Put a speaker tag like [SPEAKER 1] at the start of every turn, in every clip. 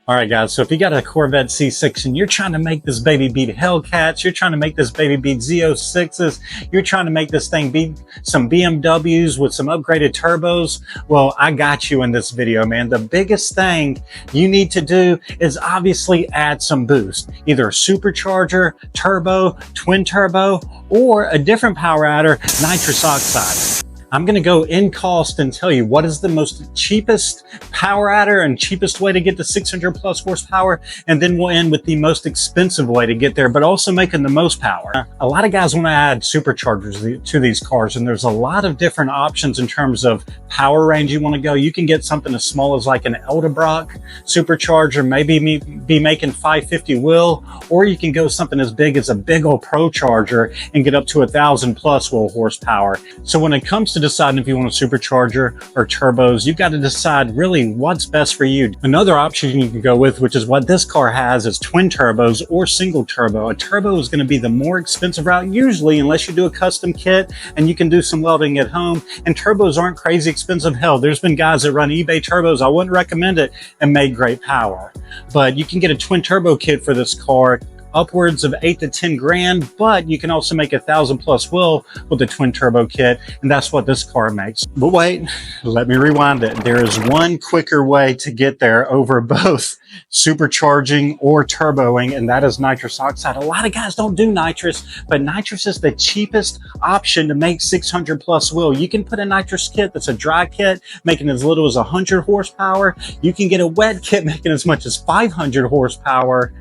[SPEAKER 1] All right, guys, so if you got a Corvette C6 and you're trying to make this baby beat Hellcats, you're trying to make this baby beat Z06s, you're trying to make this thing beat some BMWs with some upgraded turbos, well, I got you in this video, man. The biggest thing you need to do is obviously add some boost, either a supercharger, turbo, twin turbo, or a different power adder, nitrous oxide. I'm going to go in cost and tell you what is the most cheapest power adder and cheapest way to get to 600 plus horsepower. And then we'll end with the most expensive way to get there, but also making the most power. A lot of guys want to add superchargers to these cars, and there's a lot of different options in terms of power range you want to go. You can get something as small as like an Eldebrock supercharger, maybe be making 550 wheel, or you can go something as big as a big old Pro Charger and get up to 1,000 plus wheel horsepower. So when it comes to deciding if you want a supercharger or turbos, you've got to decide really what's best for you. Another option you can go with, which is what this car has, is twin turbos or single turbo. A turbo is going to be the more expensive route usually, unless you do a custom kit and you can do some welding at home. And turbos aren't crazy expensive. Hell, there's been guys that run eBay turbos, I wouldn't recommend it, and made great power. But you can get a twin turbo kit for this car, upwards of 8 to 10 grand, but you can also make 1,000 plus wheel with a twin turbo kit, and that's what this car makes. But wait, let me rewind it. There is one quicker way to get there over both supercharging or turboing, and that is nitrous oxide. A lot of guys don't do nitrous, but nitrous is the cheapest option to make 600 plus wheel. You can put a nitrous kit that's a dry kit, making as little as 100 horsepower. You can get a wet kit making as much as 500 horsepower.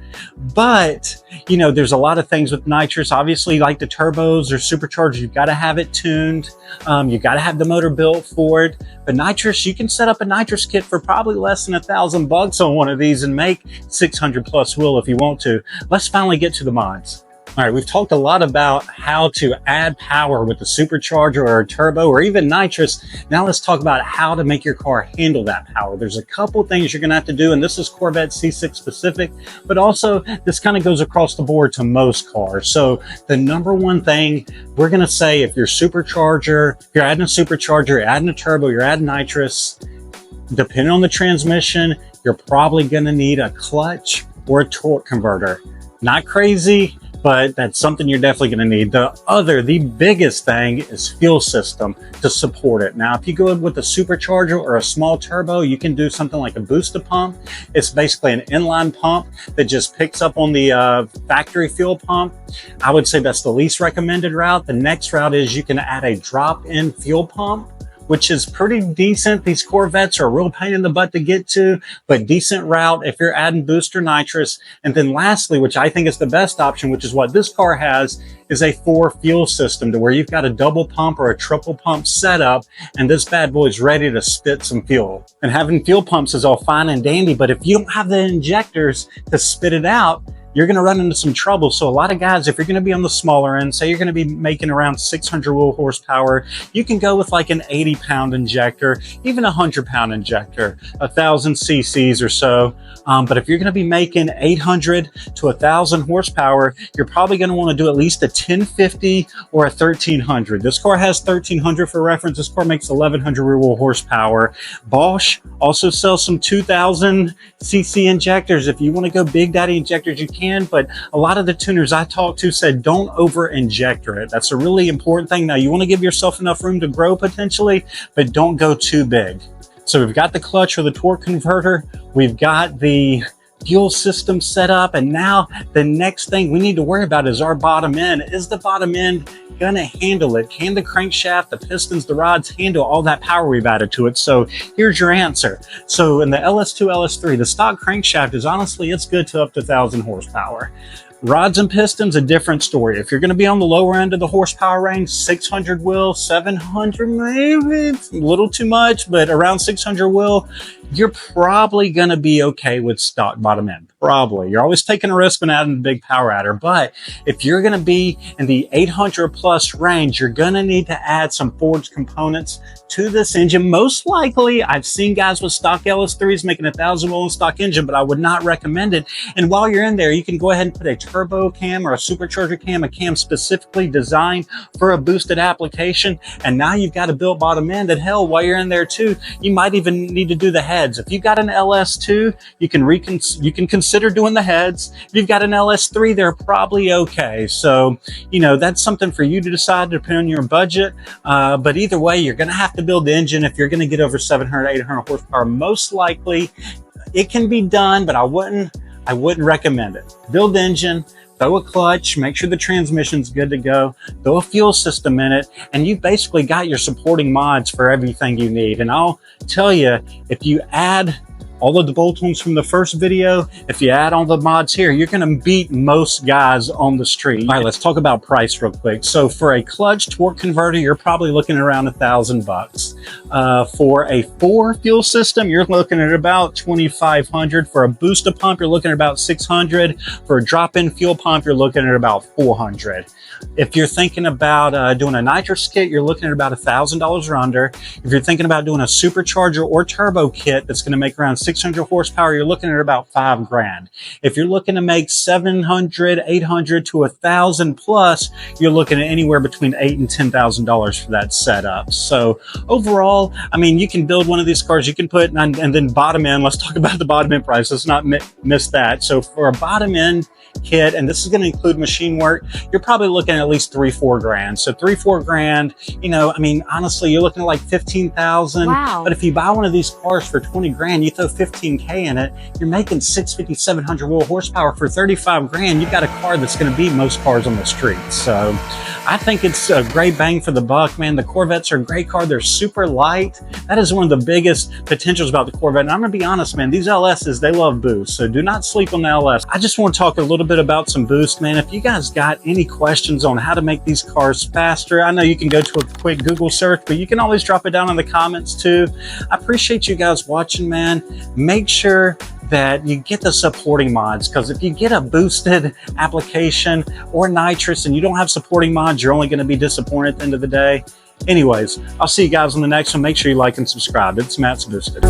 [SPEAKER 1] But, you know, there's a lot of things with nitrous. Obviously, like the turbos or superchargers, you've got to have it tuned. You've got to have the motor built for it. But nitrous, you can set up a nitrous kit for probably less than $1,000 on one of these and make 600 plus wheel if you want to. Let's finally get to the mods. All right, we've talked a lot about how to add power with a supercharger or a turbo or even nitrous. Now let's talk about how to make your car handle that power. There's a couple things you're gonna have to do, and this is Corvette C6 specific, but also this kind of goes across the board to most cars. So the number one thing we're gonna say, if you're supercharger, if you're adding a supercharger, you're adding a turbo, you're adding nitrous, depending on the transmission, you're probably gonna need a clutch or a torque converter. Not crazy, but that's something you're definitely going to need. The biggest thing is fuel system to support it. Now, if you go with a supercharger or a small turbo, you can do something like a booster pump. It's basically an inline pump that just picks up on the factory fuel pump. I would say that's the least recommended route. The next route is you can add a drop-in fuel pump, which is pretty decent. These Corvettes are a real pain in the butt to get to, but decent route if you're adding booster nitrous. And then lastly, which I think is the best option, which is what this car has, is a 4 fuel system to where you've got a double pump or a triple pump setup, and this bad boy is ready to spit some fuel. And having fuel pumps is all fine and dandy, but if you don't have the injectors to spit it out, you're going to run into some trouble. So a lot of guys, if you're going to be on the smaller end, say you're going to be making around 600 wheel horsepower, you can go with like an 80-pound injector, even a 100-pound injector, 1,000 cc's or so. But if you're going to be making 800 to 1,000 horsepower, you're probably going to want to do at least a 1050 or a 1300. This car has 1300 for reference. This car makes 1,100 rear wheel horsepower. Bosch also sells some 2,000 cc injectors. If you want to go big daddy injectors, you can, but a lot of the tuners I talked to said don't over injector it. That's a really important thing. Now, you want to give yourself enough room to grow potentially, but don't go too big. So we've got the clutch or the torque converter. We've got the fuel system set up, and now the next thing we need to worry about is our bottom end. Is the bottom end gonna handle it? Can the crankshaft, the pistons, the rods handle all that power we've added to it? So here's your answer. So in the LS2, LS3, the stock crankshaft is honestly, it's good to up to 1,000 horsepower. Rods and pistons, a different story. If you're going to be on the lower end of the horsepower range, 600 wheel, 700 maybe, it's a little too much, but around 600 wheel, you're probably going to be okay with stock bottom end. Probably. You're always taking a risk when adding a big power adder. But if you're going to be in the 800 plus range, you're going to need to add some forged components to this engine. Most likely, I've seen guys with stock LS3s making 1,000 wheel in stock engine, but I would not recommend it. And while you're in there, you can go ahead and put a turbo cam or a supercharger cam, a cam specifically designed for a boosted application, and now you've got a built bottom end, and hell, while you're in there too, you might even need to do the heads. If you've got an LS2, you can consider doing the heads. If you've got an LS3, they're probably okay. So, you know, that's something for you to decide depending on your budget. But either way, you're going to have to build the engine if you're going to get over 700, 800 horsepower. Most likely, it can be done, but I wouldn't recommend it. Build the engine, throw a clutch, make sure the transmission's good to go, throw a fuel system in it, and you've basically got your supporting mods for everything you need. And I'll tell you, if you add all of the bolt-ons from the first video, if you add all the mods here, you're gonna beat most guys on the street. All right, let's talk about price real quick. So for a clutch torque converter, you're probably looking at around $1,000. For a 4 fuel system, you're looking at about $2,500. For a booster pump, you're looking at about $600. For a drop-in fuel pump, you're looking at about $400. If you're thinking about doing a nitrous kit, you're looking at about $1,000 or under. If you're thinking about doing a supercharger or turbo kit that's gonna make around 600 horsepower, you're looking at about $5,000. If you're looking to make 700, 800 to 1,000 plus, you're looking at anywhere between $8,000 and $10,000 for that setup. So overall, I mean, you can build one of these cars, you can put, and then bottom end, let's talk about the bottom end price. Let's not miss that. So for a bottom end kit, and this is going to include machine work, you're probably looking at least $3-4 grand. So $3-4 grand, you know, I mean, honestly, you're looking at like 15,000.
[SPEAKER 2] Wow.
[SPEAKER 1] But if you buy one of these cars for 20 grand, you throw 15K in it, you're making 650, 700 wheel horsepower for 35 grand. You've got a car that's going to beat most cars on the street. So I think it's a great bang for the buck, man. The Corvettes are a great car. They're super light. That is one of the biggest potentials about the Corvette. And I'm going to be honest, man, these LSs, they love boost. So do not sleep on the LS. I just want to talk a little bit about some boost, man. If you guys got any questions on how to make these cars faster, I know you can go to a quick Google search, but you can always drop it down in the comments too. I appreciate you guys watching, man. Make sure that you get the supporting mods, because if you get a boosted application or nitrous and you don't have supporting mods, you're only going to be disappointed at the end of the day. Anyways, I'll see you guys on the next one. Make sure you like and subscribe. It's Matt's Boosted.